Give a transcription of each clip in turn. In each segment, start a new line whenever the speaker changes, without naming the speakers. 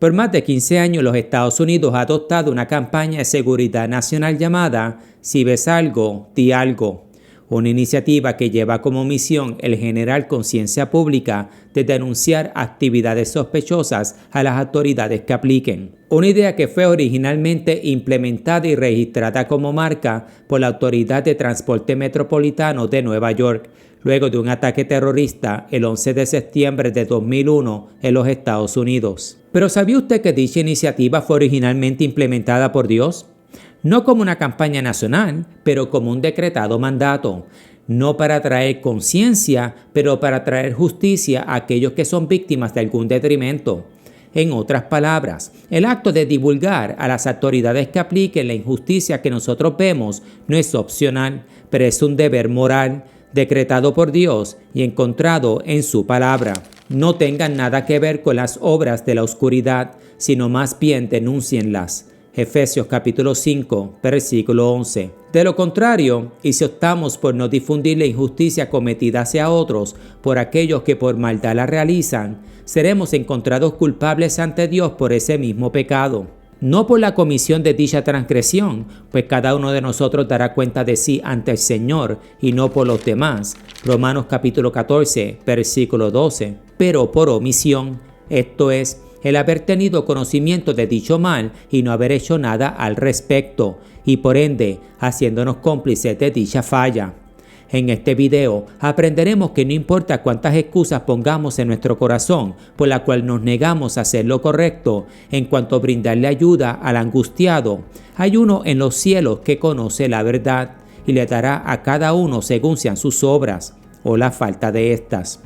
Por más de 15 años los Estados Unidos ha adoptado una campaña de seguridad nacional llamada Si ves algo, di algo. Una iniciativa que lleva como misión el generar conciencia pública de denunciar actividades sospechosas a las autoridades que apliquen. Una idea que fue originalmente implementada y registrada como marca por la Autoridad de Transporte Metropolitano de Nueva York, luego de un ataque terrorista el 11 de septiembre de 2001 en los Estados Unidos. Pero ¿sabía usted que dicha iniciativa fue originalmente implementada por Dios? No como una campaña nacional, pero como un decretado mandato. No para traer conciencia, pero para traer justicia a aquellos que son víctimas de algún detrimento. En otras palabras, el acto de divulgar a las autoridades que apliquen la injusticia que nosotros vemos no es opcional, pero es un deber moral, decretado por Dios y encontrado en su palabra. No tengan nada que ver con las obras de la oscuridad, sino más bien denúncienlas. Efesios capítulo 5, versículo 11. De lo contrario, y si optamos por no difundir la injusticia cometida hacia otros por aquellos que por maldad la realizan, seremos encontrados culpables ante Dios por ese mismo pecado. No por la comisión de dicha transgresión, pues cada uno de nosotros dará cuenta de sí ante el Señor y no por los demás. Romanos capítulo 14, versículo 12. Pero por omisión, esto es, el haber tenido conocimiento de dicho mal y no haber hecho nada al respecto, y por ende, haciéndonos cómplices de dicha falla. En este video aprenderemos que no importa cuántas excusas pongamos en nuestro corazón por la cual nos negamos a hacer lo correcto en cuanto a brindarle ayuda al angustiado, hay uno en los cielos que conoce la verdad y le dará a cada uno según sean sus obras o la falta de estas.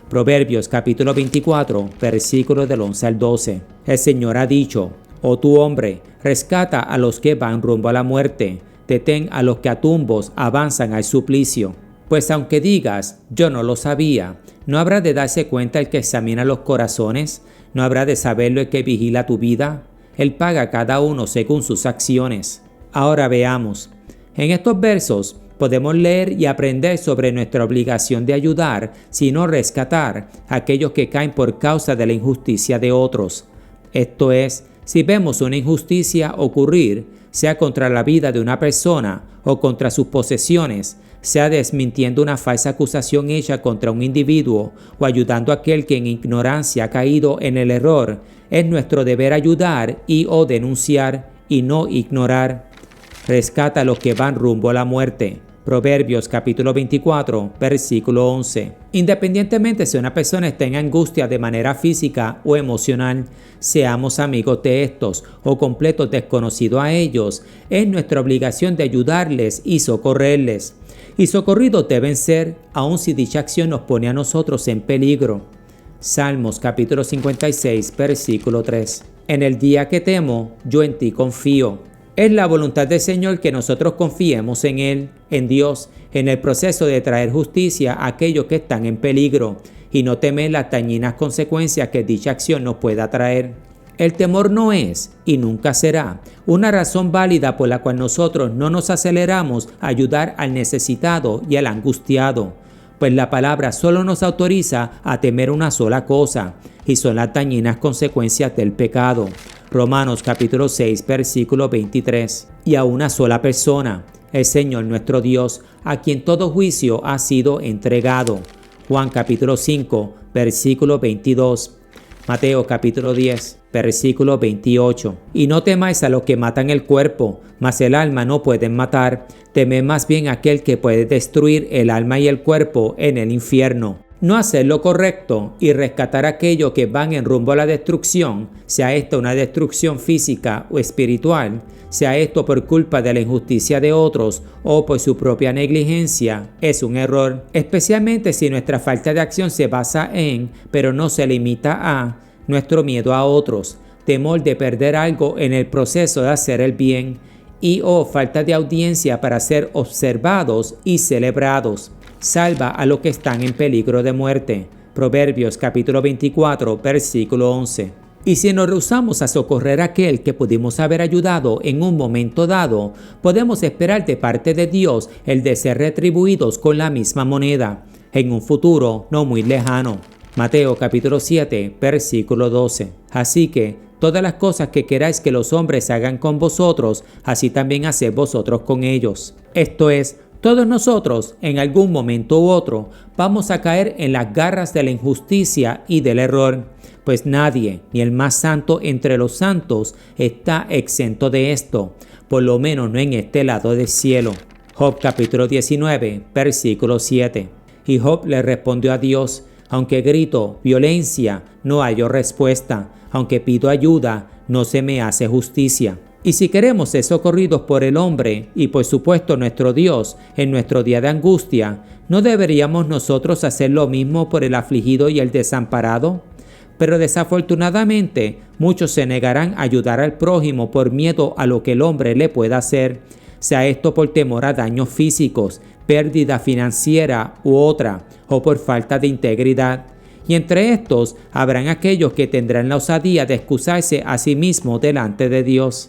Proverbios capítulo 24, versículos del 11 al 12. El Señor ha dicho: Oh tu hombre, rescata a los que van rumbo a la muerte, detén a los que a tumbos avanzan al suplicio. Pues aunque digas, yo no lo sabía, ¿no habrá de darse cuenta el que examina los corazones? ¿No habrá de saberlo el que vigila tu vida? Él paga a cada uno según sus acciones. Ahora veamos. En estos versos podemos leer y aprender sobre nuestra obligación de ayudar, sino rescatar, a aquellos que caen por causa de la injusticia de otros. Esto es, si vemos una injusticia ocurrir, sea contra la vida de una persona o contra sus posesiones, sea desmintiendo una falsa acusación hecha contra un individuo o ayudando a aquel que en ignorancia ha caído en el error, es nuestro deber ayudar y o denunciar y no ignorar. Rescata a los que van rumbo a la muerte. Proverbios capítulo 24, versículo 11. Independientemente si una persona está en angustia de manera física o emocional, seamos amigos de estos o completos desconocidos a ellos, es nuestra obligación de ayudarles y socorrerles. Y socorridos deben ser, aun si dicha acción nos pone a nosotros en peligro. Salmos capítulo 56, versículo 3. En el día que temo, yo en ti confío. Es la voluntad del Señor que nosotros confiemos en Él, en Dios, en el proceso de traer justicia a aquellos que están en peligro y no temer las dañinas consecuencias que dicha acción nos pueda traer. El temor no es, y nunca será, una razón válida por la cual nosotros no nos aceleramos a ayudar al necesitado y al angustiado, pues la palabra solo nos autoriza a temer una sola cosa, y son las dañinas consecuencias del pecado. Romanos capítulo 6, versículo 23. Y a una sola persona, el Señor nuestro Dios, a quien todo juicio ha sido entregado. Juan capítulo 5, versículo 22. Mateo capítulo 10, versículo 28. Y no temáis a los que matan el cuerpo, mas el alma no pueden matar. Temed más bien a aquel que puede destruir el alma y el cuerpo en el infierno. No hacer lo correcto y rescatar a aquellos que van en rumbo a la destrucción, sea esta una destrucción física o espiritual, sea esto por culpa de la injusticia de otros o por su propia negligencia, es un error, especialmente si nuestra falta de acción se basa en, pero no se limita a, nuestro miedo a otros, temor de perder algo en el proceso de hacer el bien y o falta de audiencia para ser observados y celebrados. Salva a los que están en peligro de muerte. Proverbios capítulo 24, versículo 11. Y si nos rehusamos a socorrer a aquel que pudimos haber ayudado en un momento dado, podemos esperar de parte de Dios el de ser retribuidos con la misma moneda, en un futuro no muy lejano. Mateo capítulo 7, versículo 12. Así que todas las cosas que queráis que los hombres hagan con vosotros, así también haced vosotros con ellos. Esto es, todos nosotros, en algún momento u otro, vamos a caer en las garras de la injusticia y del error, pues nadie, ni el más santo entre los santos, está exento de esto, por lo menos no en este lado del cielo. Job capítulo 19, versículo 7. Y Job le respondió a Dios: aunque grito violencia, no hallo respuesta, aunque pido ayuda, no se me hace justicia. Y si queremos ser socorridos por el hombre y por supuesto nuestro Dios en nuestro día de angustia, ¿no deberíamos nosotros hacer lo mismo por el afligido y el desamparado? Pero desafortunadamente muchos se negarán a ayudar al prójimo por miedo a lo que el hombre le pueda hacer, sea esto por temor a daños físicos, pérdida financiera u otra, o por falta de integridad. Y entre estos habrán aquellos que tendrán la osadía de excusarse a sí mismos delante de Dios.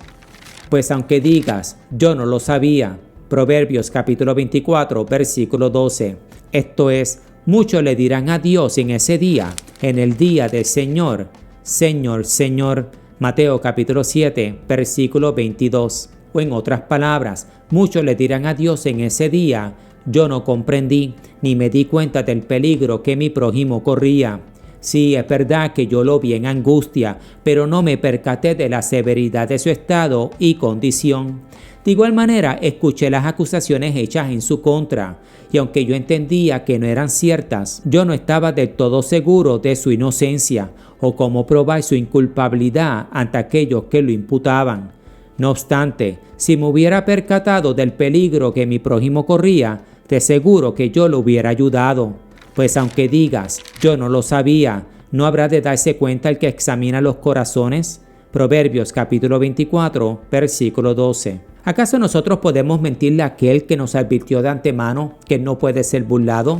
Pues aunque digas, yo no lo sabía, Proverbios capítulo 24, versículo 12, esto es, muchos le dirán a Dios en ese día, en el día del Señor, Señor, Señor, Mateo capítulo 7, versículo 22. O en otras palabras, muchos le dirán a Dios en ese día, yo no comprendí, ni me di cuenta del peligro que mi prójimo corría. Sí, es verdad que yo lo vi en angustia, pero no me percaté de la severidad de su estado y condición. De igual manera, escuché las acusaciones hechas en su contra, y aunque yo entendía que no eran ciertas, yo no estaba del todo seguro de su inocencia, o cómo probar su inculpabilidad ante aquellos que lo imputaban. No obstante, si me hubiera percatado del peligro que mi prójimo corría, de seguro que yo lo hubiera ayudado. Pues aunque digas, yo no lo sabía, ¿no habrá de darse cuenta el que examina los corazones? Proverbios capítulo 24, versículo 12. ¿Acaso nosotros podemos mentirle a aquel que nos advirtió de antemano que no puede ser burlado?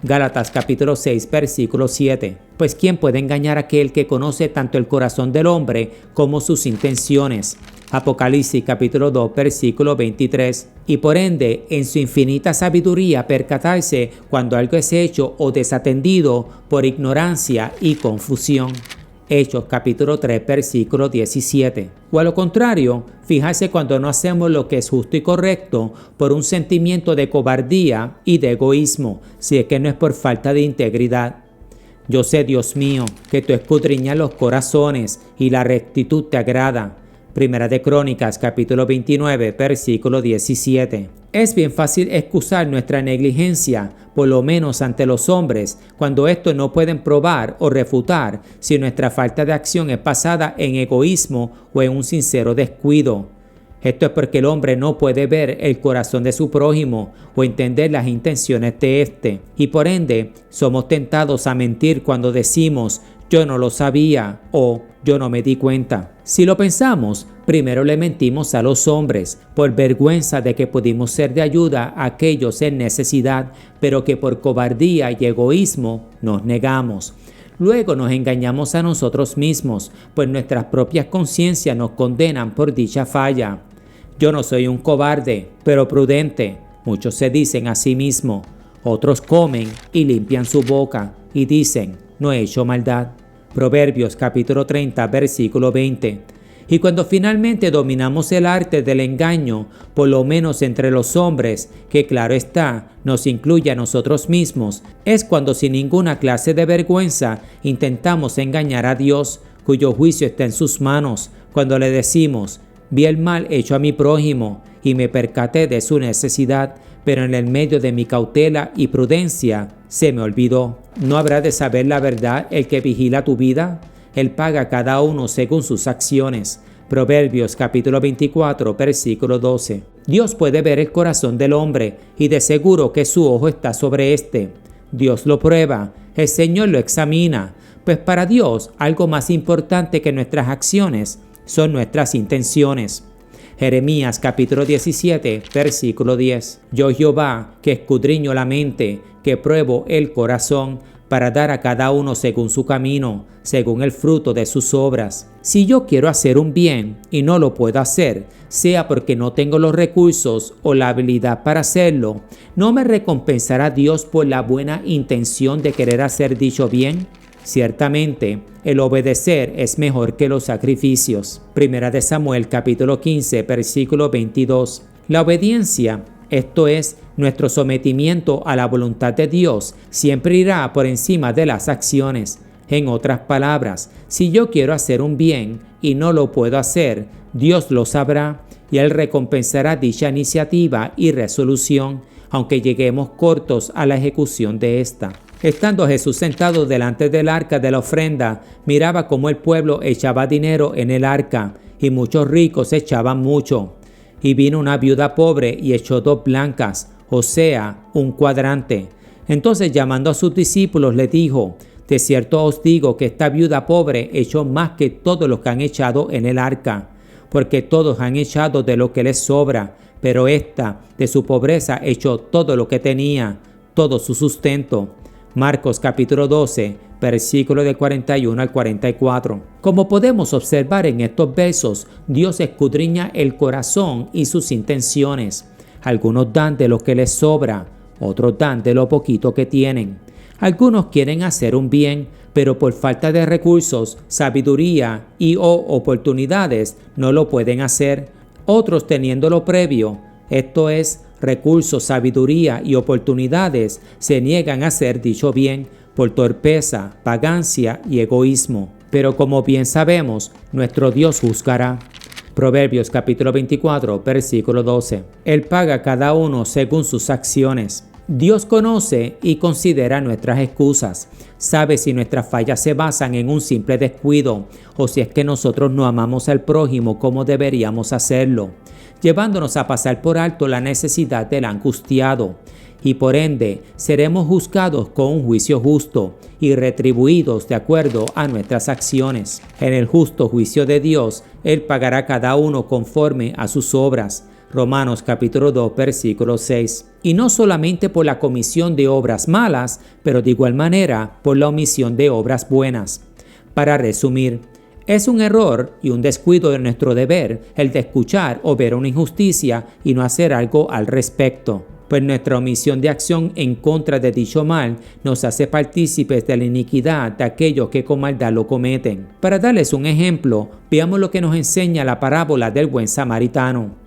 Gálatas capítulo 6, versículo 7. Pues ¿quién puede engañar a aquel que conoce tanto el corazón del hombre como sus intenciones? Apocalipsis capítulo 2, versículo 23. Y por ende, en su infinita sabiduría percatarse cuando algo es hecho o desatendido por ignorancia y confusión. Hechos capítulo 3, versículo 17. O a lo contrario, fijarse cuando no hacemos lo que es justo y correcto por un sentimiento de cobardía y de egoísmo, si es que no es por falta de integridad. Yo sé, Dios mío, que tú escudriñas los corazones y la rectitud te agrada. Primera de Crónicas, capítulo 29, versículo 17. Es bien fácil excusar nuestra negligencia, por lo menos ante los hombres, cuando estos no pueden probar o refutar si nuestra falta de acción es basada en egoísmo o en un sincero descuido. Esto es porque el hombre no puede ver el corazón de su prójimo o entender las intenciones de éste, y por ende somos tentados a mentir cuando decimos yo no lo sabía o yo no me di cuenta. Si lo pensamos, primero le mentimos a los hombres por vergüenza de que pudimos ser de ayuda a aquellos en necesidad, pero que por cobardía y egoísmo nos negamos. Luego nos engañamos a nosotros mismos, pues nuestras propias conciencias nos condenan por dicha falla. Yo no soy un cobarde, pero prudente, muchos se dicen a sí mismos. Otros comen y limpian su boca y dicen, no he hecho maldad. Proverbios capítulo 30, versículo 20. Y cuando finalmente dominamos el arte del engaño, por lo menos entre los hombres, que claro está, nos incluye a nosotros mismos, es cuando sin ninguna clase de vergüenza intentamos engañar a Dios, cuyo juicio está en sus manos, cuando le decimos, vi el mal hecho a mi prójimo y me percaté de su necesidad, pero en el medio de mi cautela y prudencia se me olvidó. ¿No habrá de saber la verdad el que vigila tu vida? Él paga a cada uno según sus acciones. Proverbios capítulo 24, versículo 12. Dios puede ver el corazón del hombre y de seguro que su ojo está sobre éste. Dios lo prueba, el Señor lo examina, pues para Dios algo más importante que nuestras acciones son nuestras intenciones. Jeremías capítulo 17, versículo 10. Yo Jehová, que escudriño la mente, que pruebo el corazón, para dar a cada uno según su camino, según el fruto de sus obras. Si yo quiero hacer un bien y no lo puedo hacer, sea porque no tengo los recursos o la habilidad para hacerlo, ¿no me recompensará Dios por la buena intención de querer hacer dicho bien? Ciertamente, el obedecer es mejor que los sacrificios. Primera de Samuel capítulo 15, versículo 22. La obediencia, esto es, nuestro sometimiento a la voluntad de Dios, siempre irá por encima de las acciones. En otras palabras, si yo quiero hacer un bien y no lo puedo hacer, Dios lo sabrá y Él recompensará dicha iniciativa y resolución, aunque lleguemos cortos a la ejecución de esta. Estando Jesús sentado delante del arca de la ofrenda, miraba cómo el pueblo echaba dinero en el arca, y muchos ricos echaban mucho. Y vino una viuda pobre y echó 2 blancas, o sea, un cuadrante. Entonces, llamando a sus discípulos, les dijo: de cierto os digo que esta viuda pobre echó más que todos los que han echado en el arca, porque todos han echado de lo que les sobra, pero esta, de su pobreza, echó todo lo que tenía, todo su sustento. Marcos capítulo 12, versículo del 41 al 44. Como podemos observar en estos versos, Dios escudriña el corazón y sus intenciones. Algunos dan de lo que les sobra, otros dan de lo poquito que tienen. Algunos quieren hacer un bien, pero por falta de recursos, sabiduría y o oportunidades no lo pueden hacer. Otros, teniendo lo previo, esto es, recursos, sabiduría y oportunidades, se niegan a hacer dicho bien por torpeza, vagancia y egoísmo. Pero como bien sabemos, nuestro Dios juzgará. Proverbios capítulo 24, versículo 12. Él paga a cada uno según sus acciones. Dios conoce y considera nuestras excusas. Sabe si nuestras fallas se basan en un simple descuido o si es que nosotros no amamos al prójimo como deberíamos hacerlo, llevándonos a pasar por alto la necesidad del angustiado. Y por ende, seremos juzgados con un juicio justo y retribuidos de acuerdo a nuestras acciones. En el justo juicio de Dios, Él pagará a cada uno conforme a sus obras. Romanos capítulo 2, versículo 6. Y no solamente por la comisión de obras malas, pero de igual manera por la omisión de obras buenas. Para resumir, es un error y un descuido de nuestro deber el de escuchar o ver una injusticia y no hacer algo al respecto, pues nuestra omisión de acción en contra de dicho mal nos hace partícipes de la iniquidad de aquellos que con maldad lo cometen. Para darles un ejemplo, veamos lo que nos enseña la parábola del buen samaritano.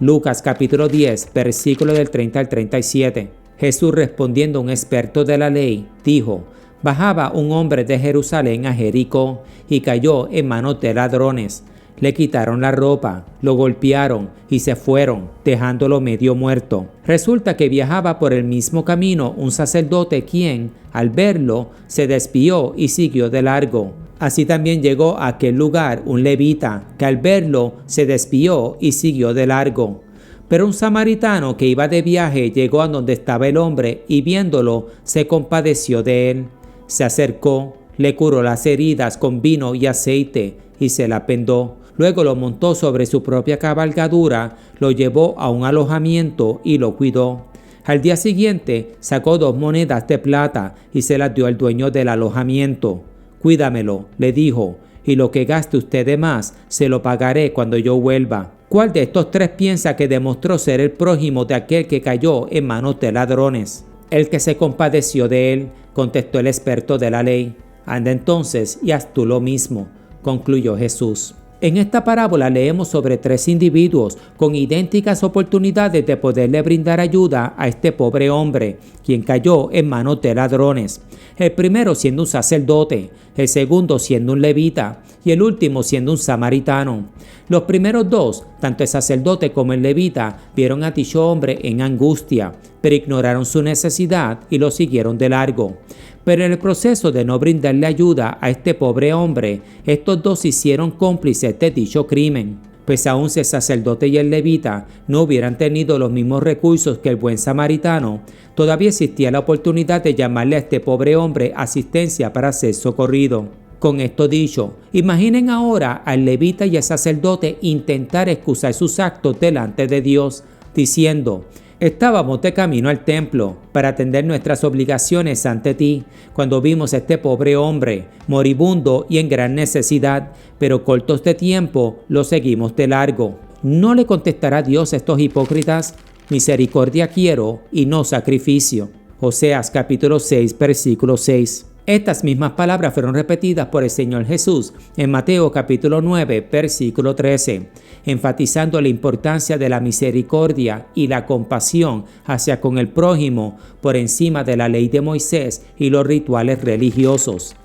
Lucas capítulo 10, versículo del 30 al 37. Jesús, respondiendo a un experto de la ley, dijo: bajaba un hombre de Jerusalén a Jericó y cayó en manos de ladrones. Le quitaron la ropa, lo golpearon y se fueron, dejándolo medio muerto. Resulta que viajaba por el mismo camino un sacerdote quien, al verlo, se desvió y siguió de largo. Así también llegó a aquel lugar un levita, que al verlo se desvió y siguió de largo. Pero un samaritano que iba de viaje llegó a donde estaba el hombre y viéndolo se compadeció de él. Se acercó, le curó las heridas con vino y aceite y se la vendó. Luego lo montó sobre su propia cabalgadura, lo llevó a un alojamiento y lo cuidó. Al día siguiente sacó 2 monedas de plata y se las dio al dueño del alojamiento. Cuídamelo, le dijo, y lo que gaste usted de más se lo pagaré cuando yo vuelva. ¿Cuál de estos 3 piensa que demostró ser el prójimo de aquel que cayó en manos de ladrones? El que se compadeció de él, contestó el experto de la ley. Anda entonces y haz tú lo mismo, concluyó Jesús. En esta parábola leemos sobre 3 individuos con idénticas oportunidades de poderle brindar ayuda a este pobre hombre, quien cayó en manos de ladrones. El primero siendo un sacerdote, el segundo siendo un levita y el último siendo un samaritano. Los primeros 2, tanto el sacerdote como el levita, vieron a dicho hombre en angustia, pero ignoraron su necesidad y lo siguieron de largo. Pero en el proceso de no brindarle ayuda a este pobre hombre, estos 2 se hicieron cómplices de dicho crimen. Pues aun si el sacerdote y el levita no hubieran tenido los mismos recursos que el buen samaritano, todavía existía la oportunidad de llamarle a este pobre hombre asistencia para ser socorrido. Con esto dicho, imaginen ahora al levita y al sacerdote intentar excusar sus actos delante de Dios, diciendo: estábamos de camino al templo para atender nuestras obligaciones ante ti, cuando vimos a este pobre hombre, moribundo y en gran necesidad, pero cortos de tiempo lo seguimos de largo. ¿No le contestará Dios a estos hipócritas? Misericordia quiero y no sacrificio. Oseas capítulo 6, versículo 6. Estas mismas palabras fueron repetidas por el Señor Jesús en Mateo capítulo 9, versículo 13, enfatizando la importancia de la misericordia y la compasión hacia con el prójimo por encima de la ley de Moisés y los rituales religiosos.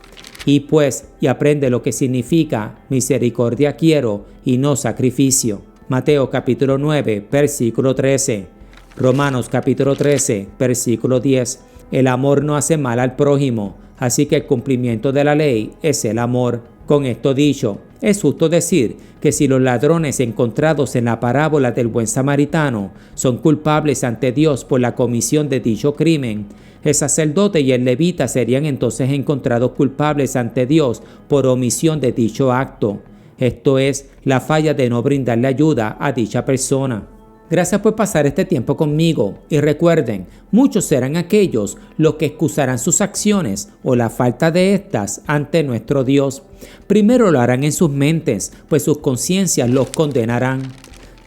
Y pues, y aprende lo que significa misericordia quiero y no sacrificio. Mateo capítulo 9, versículo 13. Romanos capítulo 13, versículo 10. El amor no hace mal al prójimo, así que el cumplimiento de la ley es el amor. Con esto dicho, es justo decir que si los ladrones encontrados en la parábola del buen samaritano son culpables ante Dios por la comisión de dicho crimen, el sacerdote y el levita serían entonces encontrados culpables ante Dios por omisión de dicho acto. Esto es, la falla de no brindarle ayuda a dicha persona. Gracias por pasar este tiempo conmigo y recuerden, muchos serán aquellos los que excusarán sus acciones o la falta de estas ante nuestro Dios. Primero lo harán en sus mentes, pues sus conciencias los condenarán,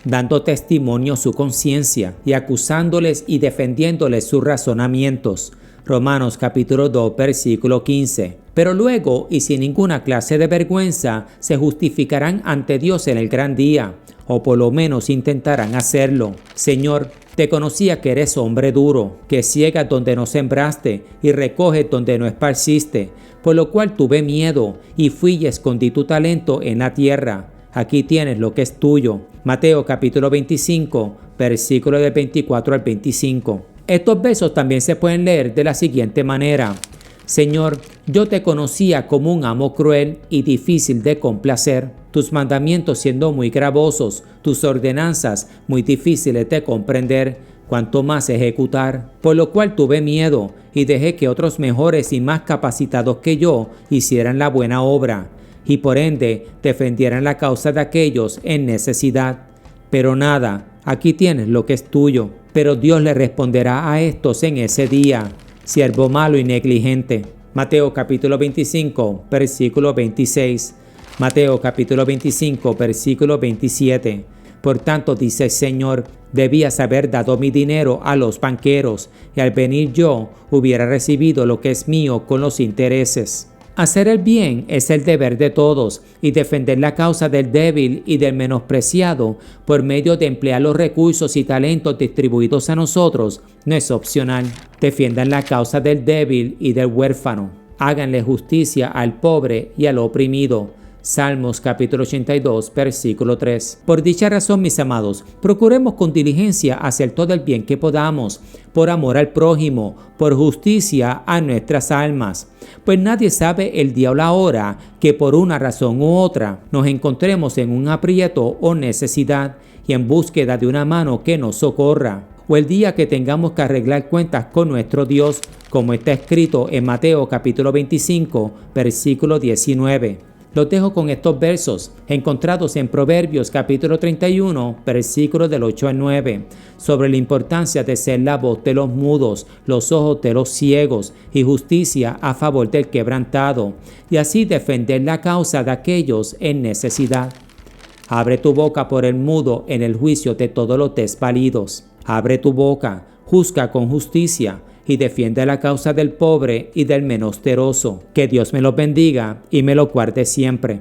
dando testimonio su conciencia y acusándoles y defendiéndoles sus razonamientos. Romanos capítulo 2, versículo 15. Pero luego, y sin ninguna clase de vergüenza, se justificarán ante Dios en el gran día, o por lo menos intentarán hacerlo. Señor, te conocía que eres hombre duro, que ciegas donde no sembraste y recoges donde no esparciste, por lo cual tuve miedo y fui y escondí tu talento en la tierra. Aquí tienes lo que es tuyo. Mateo capítulo 25, versículo del 24 al 25. Estos versos también se pueden leer de la siguiente manera. Señor, yo te conocía como un amo cruel y difícil de complacer, tus mandamientos siendo muy gravosos, tus ordenanzas muy difíciles de comprender, cuanto más ejecutar, por lo cual tuve miedo y dejé que otros mejores y más capacitados que yo hicieran la buena obra, y por ende defendieran la causa de aquellos en necesidad. Pero nada, aquí tienes lo que es tuyo. Pero Dios le responderá a estos en ese día, siervo malo y negligente. Mateo capítulo 25, versículo 26. Mateo capítulo 25, versículo 27. Por tanto, dice el Señor, debías haber dado mi dinero a los banqueros, y al venir yo hubiera recibido lo que es mío con los intereses. Hacer el bien es el deber de todos y defender la causa del débil y del menospreciado por medio de emplear los recursos y talentos distribuidos a nosotros no es opcional. Defiendan la causa del débil y del huérfano. Háganle justicia al pobre y al oprimido. Salmos capítulo 82, versículo 3. Por dicha razón, mis amados, procuremos con diligencia hacer todo el bien que podamos, por amor al prójimo, por justicia a nuestras almas. Pues nadie sabe el día o la hora que por una razón u otra nos encontremos en un aprieto o necesidad y en búsqueda de una mano que nos socorra, o el día que tengamos que arreglar cuentas con nuestro Dios, como está escrito en Mateo capítulo 25, versículo 19. Los dejo con estos versos encontrados en Proverbios capítulo 31, versículos del 8 al 9, sobre la importancia de ser la voz de los mudos, los ojos de los ciegos y justicia a favor del quebrantado, y así defender la causa de aquellos en necesidad. Abre tu boca por el mudo en el juicio de todos los desvalidos. Abre tu boca, juzga con justicia, y defiende la causa del pobre y del menesteroso. Que Dios me los bendiga y me lo guarde siempre.